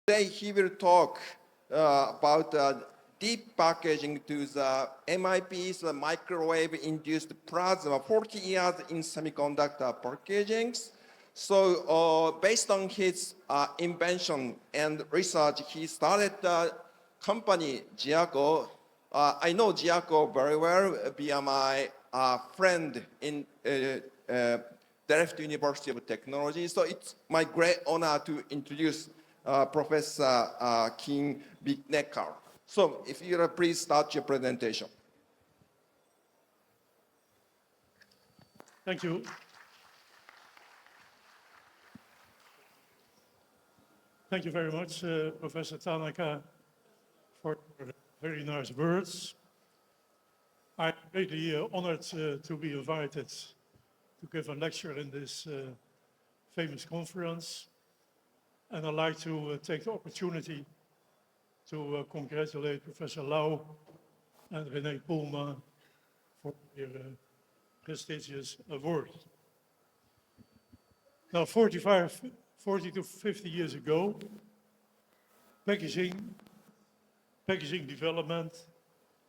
Today he will talk about deep packaging to the MIP's microwave-induced plasma, 40 years in semiconductor packagings. So based on his invention and research, he started the company Giaco. I know Giaco very well via my friend in Delft University of Technology. So it's my great honor to introduce Professor Kees Beenakker. So if you please start your presentation. Thank you. Thank you very much, Professor Beenakker, for the very nice words. I'm greatly honored to be invited to give a lecture in this famous conference. And I'd like to take the opportunity to congratulate Professor Lau and René Poelma for their prestigious award. Now, 40 to 50 years ago, packaging development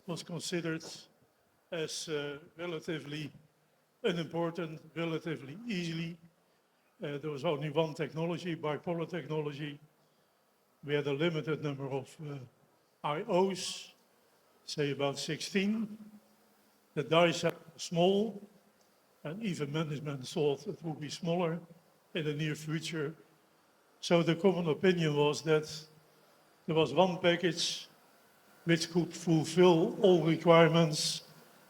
was considered as relatively unimportant, relatively easily. There was only one technology, bipolar technology. We had a limited number of IOs, say about 16. The die set was small, and even management thought it would be smaller in the near future. So the common opinion was that there was one package which could fulfill all requirements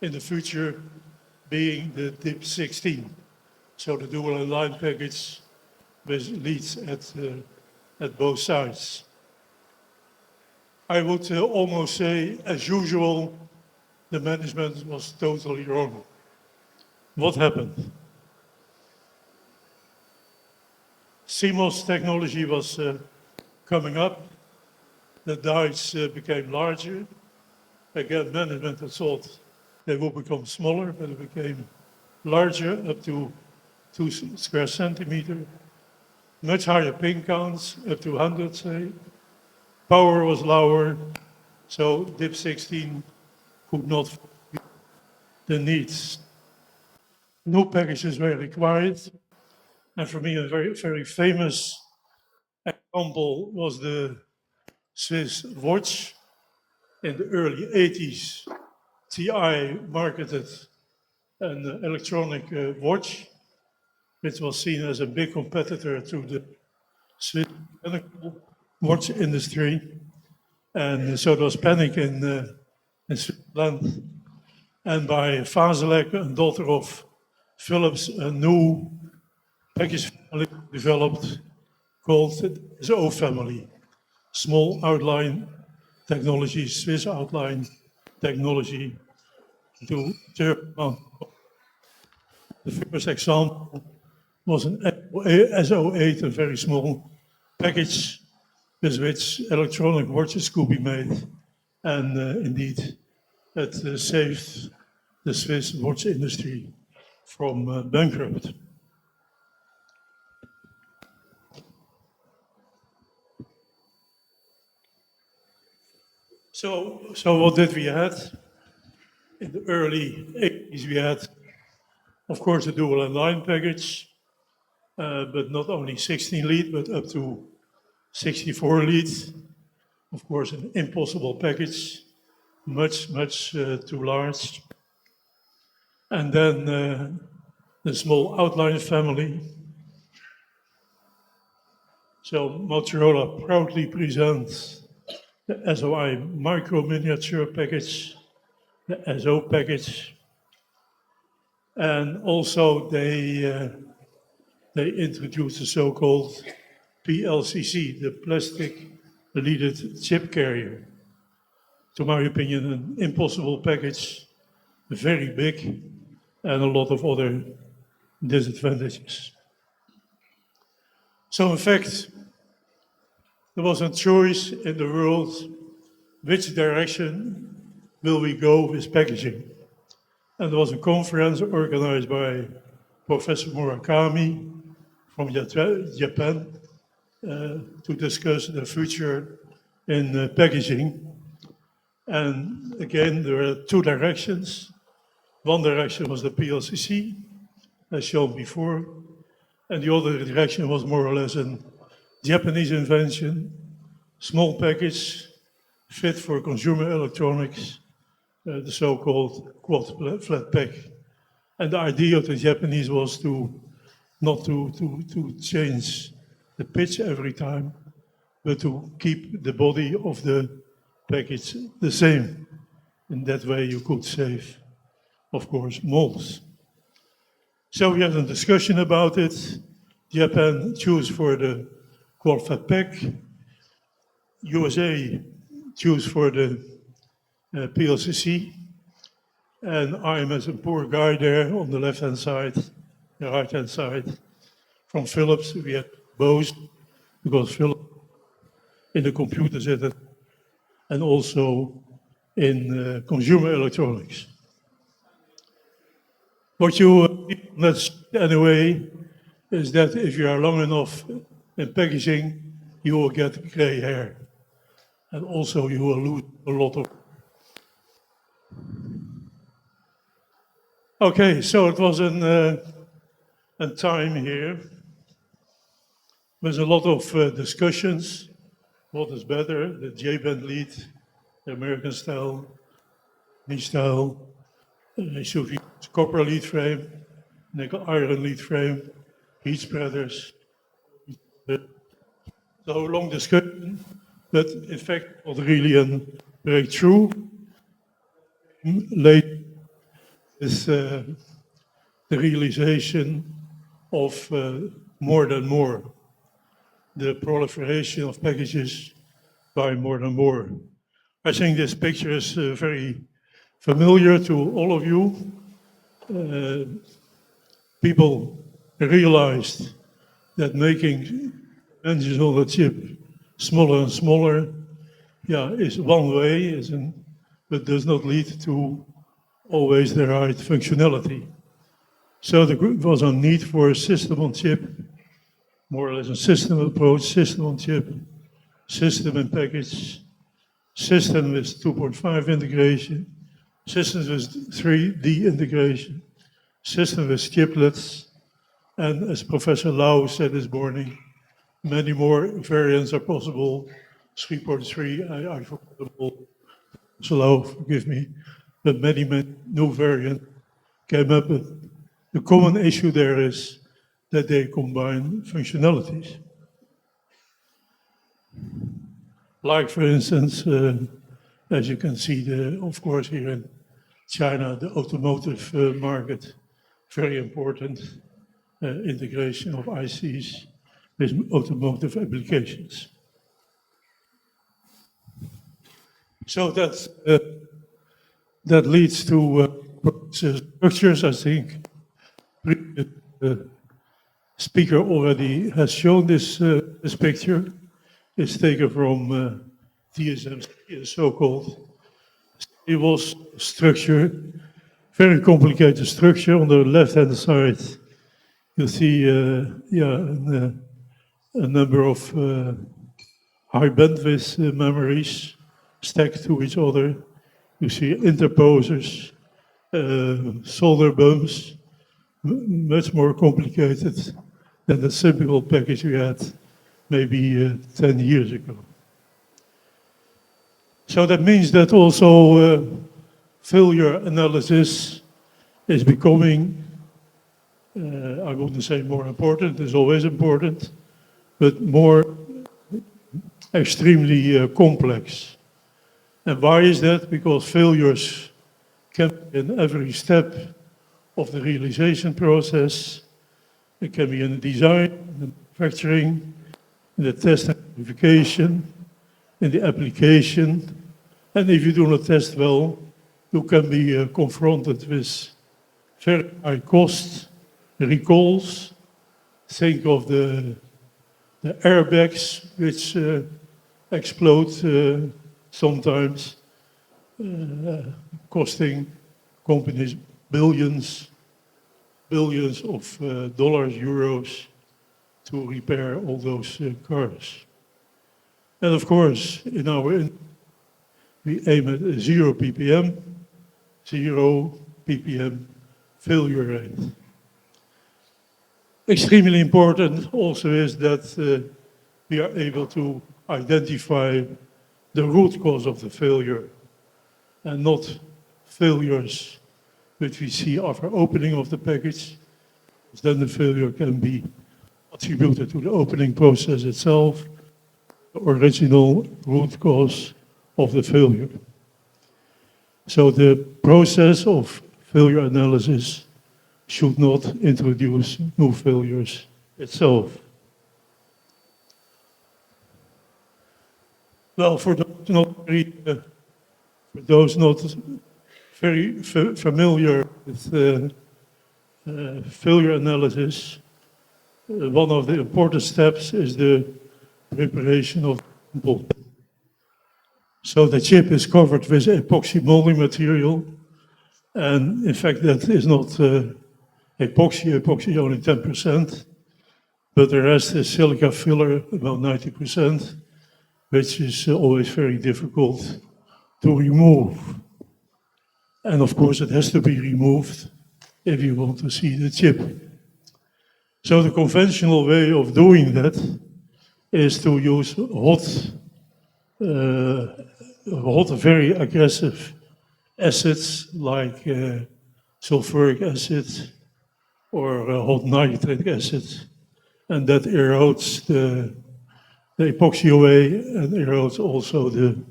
in the future, being the DIP 16. So the dual align package with leads at both sides. I would almost say, as usual, the management was totally wrong. What happened? CMOS technology was coming up. The dies became larger. Again, management had thought they would become smaller, but it became larger, up to 2 square centimeter. Much higher pin counts, up to 100, say. Power was lower, so DIP 16 could not fulfill the needs. New packages were required, and for me a very, very famous example was the Swiss watch. In the early 80s, TI marketed an electronic watch, which was seen as a big competitor to the Swiss watch industry. And so there was panic in Switzerland. And by Vazelek, a daughter of Philips, a new package family developed called the O family. Small outline technology, Swiss outline technology to German. The first example was an SO8, a very small package with which electronic watches could be made. And indeed, it saved the Swiss watch industry from bankrupt. So what did we have? In the early 80s, we had, of course, a dual align package, but not only 16 lead, but up to 64 lead. Of course, an impossible package, much too large. And then the small outline family. So Motorola proudly presents the SOI micro miniature package, the SO package. And also they introduced the so-called PLCC, the plastic leaded chip carrier. To my opinion, an impossible package, very big, and a lot of other disadvantages. So in fact, there was a choice in the world, which direction will we go with packaging? And there was a conference organized by Professor Murakami from Japan, to discuss the future in packaging. And again, there are two directions. One direction was the PLCC, as shown before, and the other direction was more or less a Japanese invention, small package, fit for consumer electronics, the so-called quad flat pack. And the idea of the Japanese was not to change the pitch every time, but to keep the body of the package the same. In that way you could save, of course, molds. So we had a discussion about it. Japan chose for the quad flat pack. USA chose for the PLCC. And I'm as a poor guy there on the left-hand side, the right-hand side. From Philips, we had both, because Philips in the computer center and also in consumer electronics. What you let's anyway is that if you are long enough in packaging, you will get gray hair, and also you will lose a lot of. Okay, so it was a time here with a lot of discussions. What is better, the J-band lead, the American style, knee style, should use copper lead frame, nickel iron lead frame, heat spreaders. So long discussion, but in fact not really a breakthrough. Late is the realization of more than more, the proliferation of packages by more than more. I think this picture is very familiar to all of you. People realized that making engines on the chip smaller and smaller, is one way, but does not lead to always the right functionality. So there was a need for a system on chip, more or less a system approach, system on chip, system in package, system with 2.5 integration, systems with 3D integration, system with chiplets, and as Professor Lau said this morning, many more variants are possible. 3.3, I forgot them all. So Lau, forgive me, but many new variants came up with. The common issue there is that they combine functionalities. Like, for instance, as you can see, of course, here in China, the automotive market, very important integration of ICs with automotive applications. So that leads to structures, I think. The speaker already has shown this picture. It's taken from TSMC, so-called. It was structure, very complicated structure. On the left-hand side, you see a number of high bandwidth memories stacked to each other. You see interposers, solder bumps, much more complicated than the simple package we had maybe 10 years ago. So that means that also failure analysis is becoming, I wouldn't say more important, it's always important, but more extremely complex. And why is that? Because failures can be in every step of the realization process. It can be in the design, in the manufacturing, in the test and verification, in the application. And if you do not test well, you can be confronted with very high costs, recalls. Think of the airbags which explode sometimes, costing companies billions of dollars, euros to repair all those cars. And of course, we aim at 0 ppm, 0 ppm failure rate. Extremely important also is that we are able to identify the root cause of the failure and not failures which we see after opening of the package. Then the failure can be attributed to the opening process itself, the original root cause of the failure. So the process of failure analysis should not introduce new failures itself. Well, for those not very familiar with failure analysis, one of the important steps is the preparation of the sample. So the chip is covered with epoxy molding material, and in fact that is not epoxy only 10%, but the rest is silica filler, about 90%, which is always very difficult to remove. And of course it has to be removed if you want to see the chip. So the conventional way of doing that is to use hot, very aggressive acids like sulfuric acid or hot nitric acid, and that erodes the epoxy away and erodes also the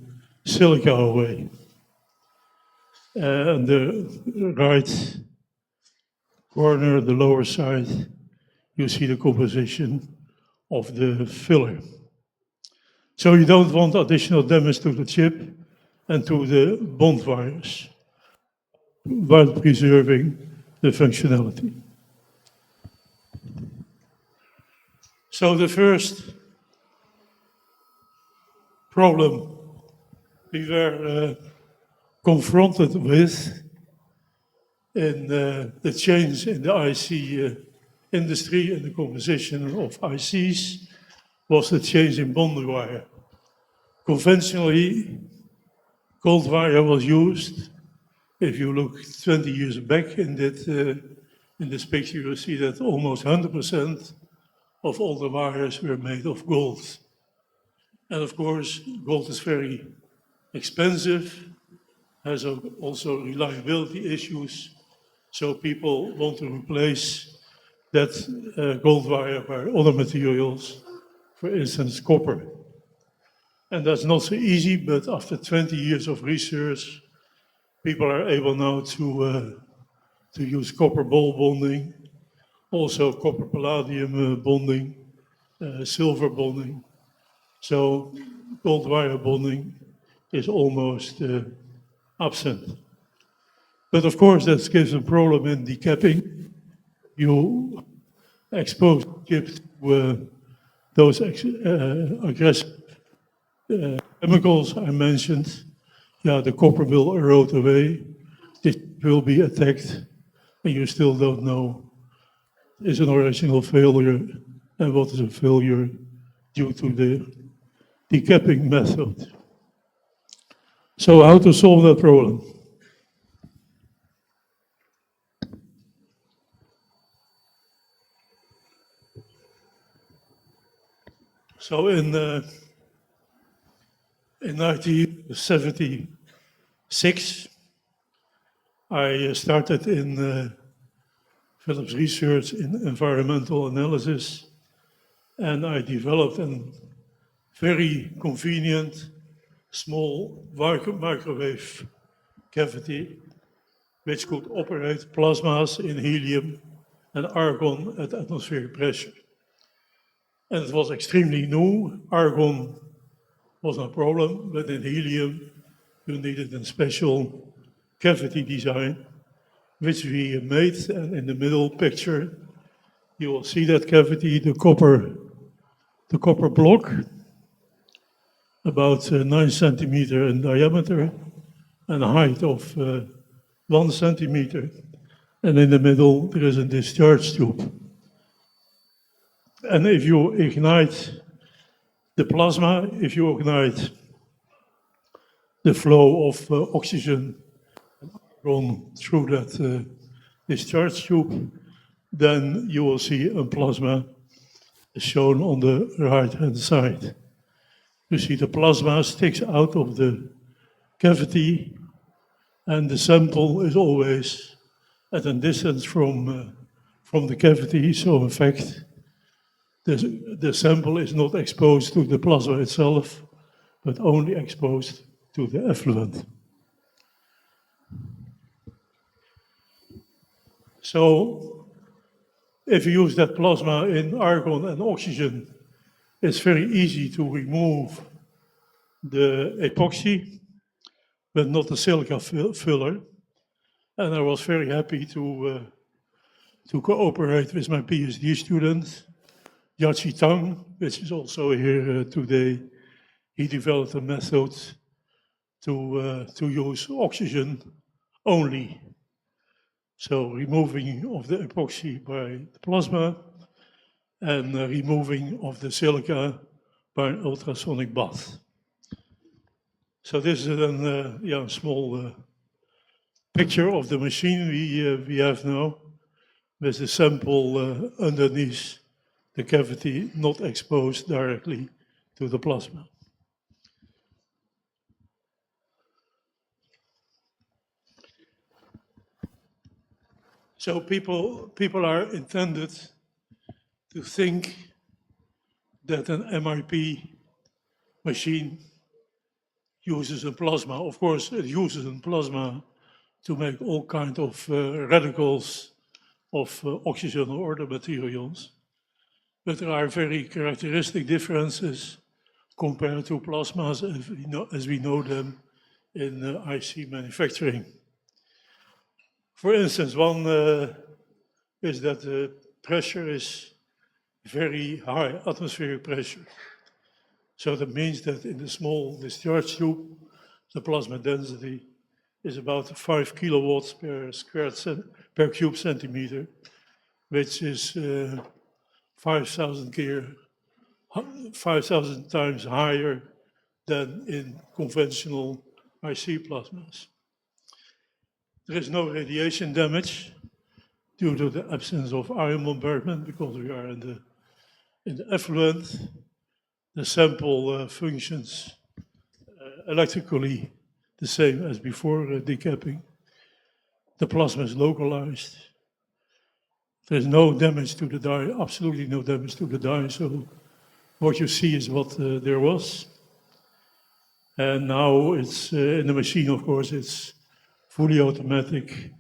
silica away. On the right corner, the lower side, you see the composition of the filler. So you don't want additional damage to the chip and to the bond wires while preserving the functionality. So the first problem we were confronted with in the change in the IC industry and the composition of ICs was the change in bond wire. Conventionally, gold wire was used. If you look 20 years back in this picture, you'll see that almost 100% of all the wires were made of gold. And of course, gold is very expensive, has also reliability issues, so people want to replace that gold wire by other materials, for instance, copper. And that's not so easy, but after 20 years of research, people are able now to use copper ball bonding, also copper palladium bonding, silver bonding. So gold wire bonding is almost absent. But of course, that gives a problem in decapping. You expose chip to those aggressive chemicals I mentioned. Yeah, the copper will erode away. It will be attacked, and you still don't know is an original failure and what is a failure due to the decapping method. So how to solve that problem? So in 1976, I started in Philips Research in environmental analysis, and I developed a very convenient small microwave cavity which could operate plasmas in helium and argon at atmospheric pressure. And it was extremely new. Argon was no problem, but in helium you needed a special cavity design, which we made. And in the middle picture, you will see that cavity, the copper block, about 9 centimeters in diameter and a height of 1 centimeter. And in the middle, there is a discharge tube. And if you ignite the plasma, if you ignite the flow of oxygen run through that discharge tube, then you will see a plasma shown on the right-hand side. You see the plasma sticks out of the cavity, and the sample is always at a distance from the cavity. So in fact, the sample is not exposed to the plasma itself, but only exposed to the effluent. So if you use that plasma in argon and oxygen, it's very easy to remove the epoxy, but not the silica filler. And I was very happy to cooperate with my PhD student, Yachi Tang, which is also here today. He developed a method to use oxygen only. So removing of the epoxy by the plasma and removing of the silica by an ultrasonic bath. So this is a small picture of the machine we have now, with the sample underneath the cavity, not exposed directly to the plasma. So people are intended to think that an MRP machine uses a plasma. Of course, it uses a plasma to make all kinds of radicals of oxygen or other materials. But there are very characteristic differences compared to plasmas as we know them in IC manufacturing. For instance, one is that the pressure is very high, atmospheric pressure. So that means that in the small discharge tube, the plasma density is about 5 kilowatts per cube centimeter, which is 5,000 times higher than in conventional IC plasmas. There is no radiation damage due to the absence of ion bombardment because we are in the effluent. The sample functions electrically the same as before decapping. The plasma is localized. There's no damage to the dye, absolutely no damage to the dye. So what you see is what there was. And now it's in the machine, of course, it's fully automatic,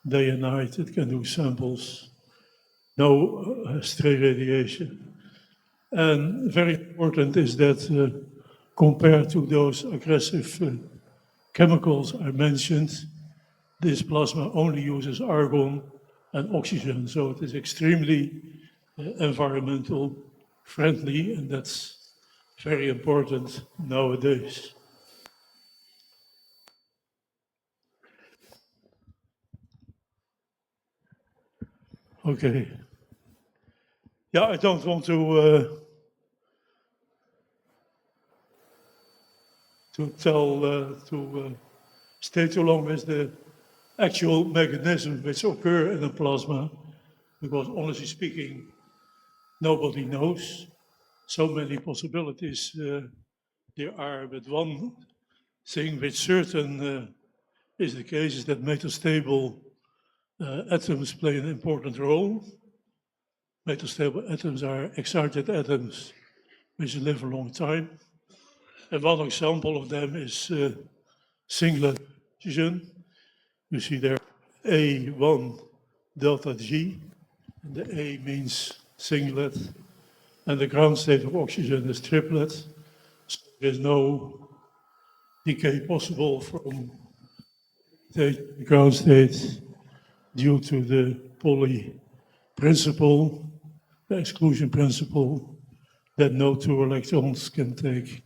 day and night. It can do samples, no stray radiation. And very important is that compared to those aggressive chemicals I mentioned, this plasma only uses argon and oxygen, so it is extremely environmental friendly, and that's very important nowadays. Okay. Yeah, I don't want to stay too long with the actual mechanisms which occur in the plasma, because honestly speaking, nobody knows. So many possibilities there are, but one thing which certain is the case is that metastable atoms play an important role. Metastable atoms are excited atoms which live a long time. And one example of them is singlet oxygen. You see there A1 delta G. And the A means singlet. And the ground state of oxygen is triplet. So there's no decay possible from the ground state due to the Pauli principle, the exclusion principle, that no two electrons can take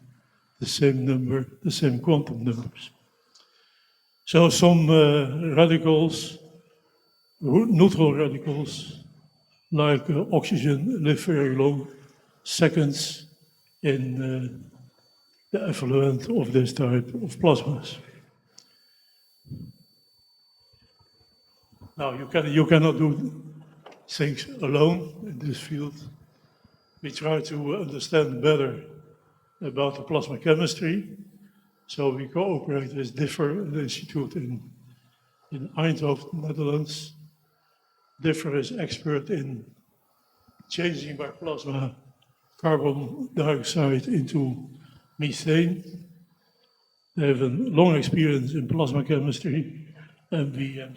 the same number, the same quantum numbers. So some radicals, neutral radicals, like oxygen, live very long, seconds in the effluent of this type of plasmas. Now, you cannot do things alone in this field. We try to understand better about the plasma chemistry. So we cooperate with DIFFER, an institute in Eindhoven, Netherlands. DIFFER is expert in changing by plasma carbon dioxide into methane. They have a long experience in plasma chemistry, and we have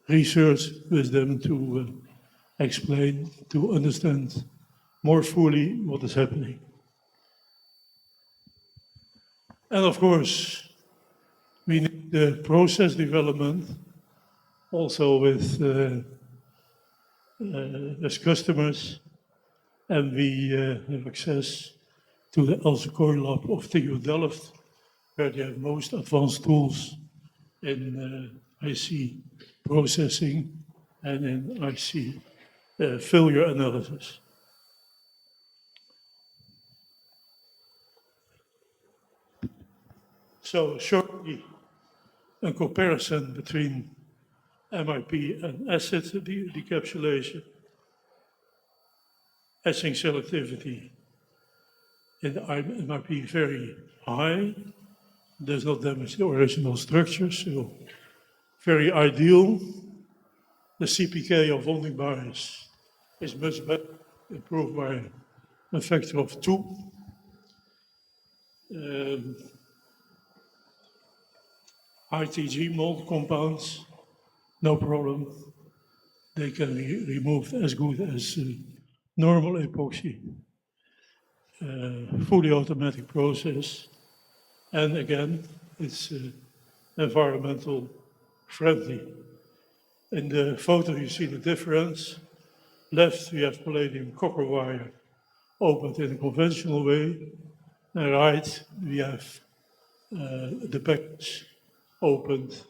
research with them to explain, to understand more fully what is happening. And of course, we need the process development also with customers, and we have access to the Else Core Lab of TU Delft, where they have most advanced tools in IC processing and in IC failure analysis. So shortly, a comparison between MIP and acid decapsulation. Etching selectivity in the MIP very high, does not damage the original structure, so very ideal. The CPK of bonding bias is much better, improved by a factor of 2. ITG mold compounds, no problem. They can be removed as good as normal epoxy. Fully automatic process. And again, it's environmental friendly. In the photo, you see the difference. Left, we have palladium copper wire opened in a conventional way. And right, we have the package opened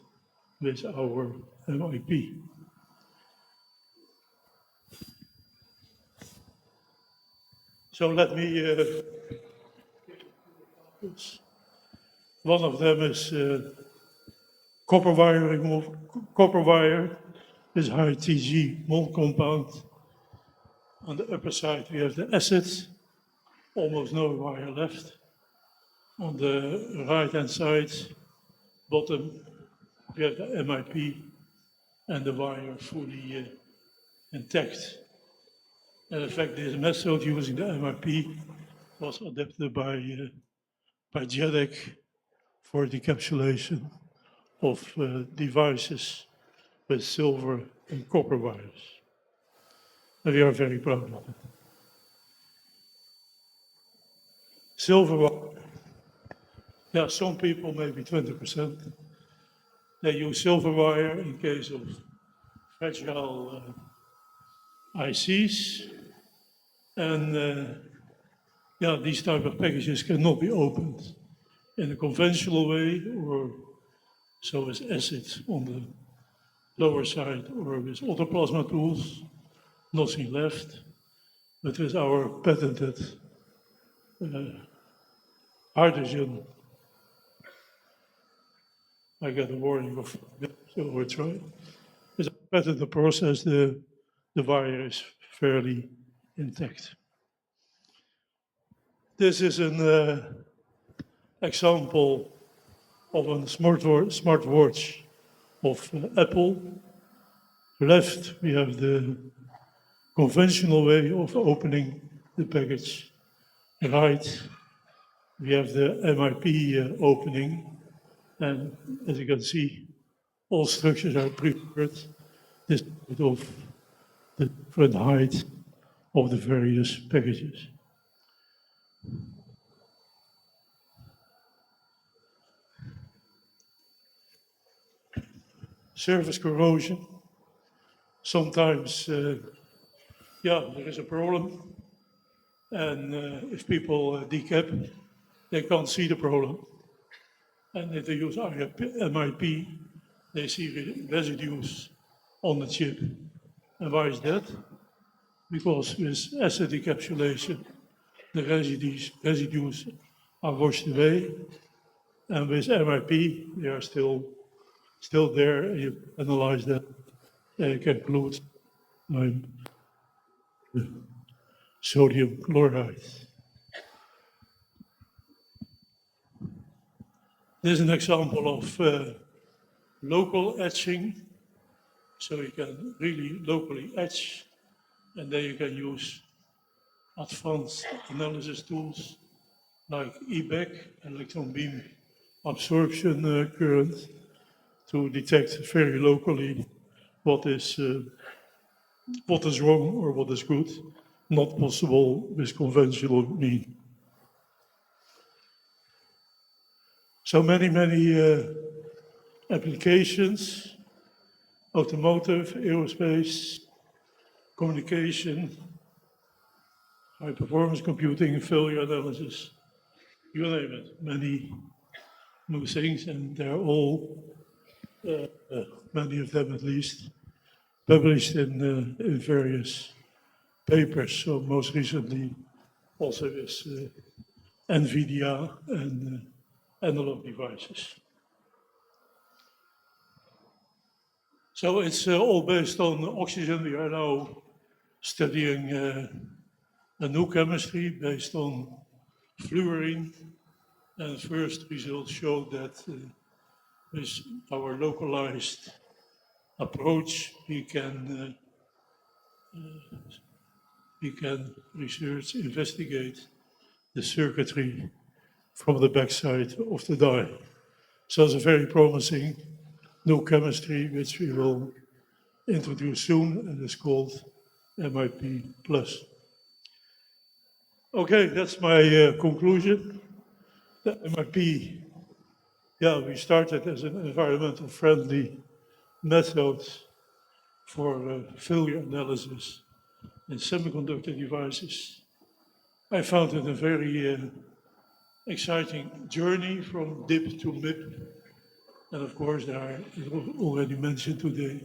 with our MIP. So let me, one of them is copper wire removal. Copper wire is high TG mold compound. On the upper side, we have the acids, almost no wire left. On the right-hand side, bottom, we have the MIP and the wire fully intact. And in fact, this method using the MIP was adapted by JEDEC for decapsulation of devices with silver and copper wires. And we are very proud of it. Silver wire. Yeah, some people, maybe 20%, they use silver wire in case of fragile ICs. And yeah, these type of packages cannot be opened in a conventional way, or so as acid on the lower side, or with other plasma tools, nothing left. But with our patented hydrogen, I get a warning of silver try. With our patented process, the wire is fairly intact. This is an example of a smartwatch of Apple. Left, we have the conventional way of opening the package. Right, we have the MIP opening. And as you can see, all structures are prepared. This is of the different height of the various packages. Surface corrosion. Sometimes, yeah, there is a problem. And if people decap, they can't see the problem. And if they use MIP, they see residues on the chip. And why is that? Because with acid encapsulation, the residues are washed away, and with MIP, they are still there. And you analyze that, and you can conclude sodium chloride. This is an example of local etching. So you can really locally etch, and then you can use advanced analysis tools like EBAC, electron beam absorption current, to detect very locally what is wrong or what is good, not possible with conventional means. So many applications: automotive, aerospace, communication, high performance computing, failure analysis, you name it, many new things, and they're all, many of them at least, published in various papers. So most recently also is NVIDIA and analog devices. So it's all based on oxygen. We are now studying a new chemistry based on fluorine, and first results show that with our localized approach, we can research, investigate the circuitry from the backside of the die. So it's a very promising new chemistry, which we will introduce soon, and it's called MIP+. Okay, that's my conclusion. The MIP, we started as an environmental friendly method for failure analysis in semiconductor devices. I found it a very exciting journey from DIP to MIP. And of course, there are, already mentioned today,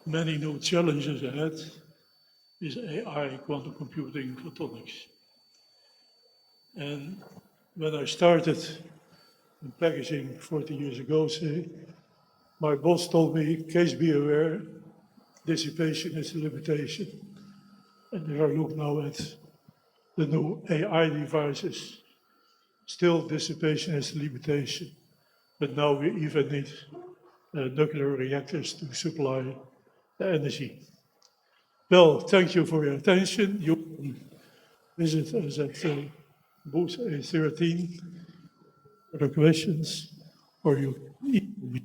many new challenges ahead with AI, quantum computing, photonics. And when I started in packaging 40 years ago, say, my boss told me, Kees, be aware, dissipation is a limitation. And if I look now at the new AI devices, still dissipation is a limitation. But now we even need nuclear reactors to supply the energy. Well, thank you for your attention. You can visit us at booth A13 for the questions, or you email me.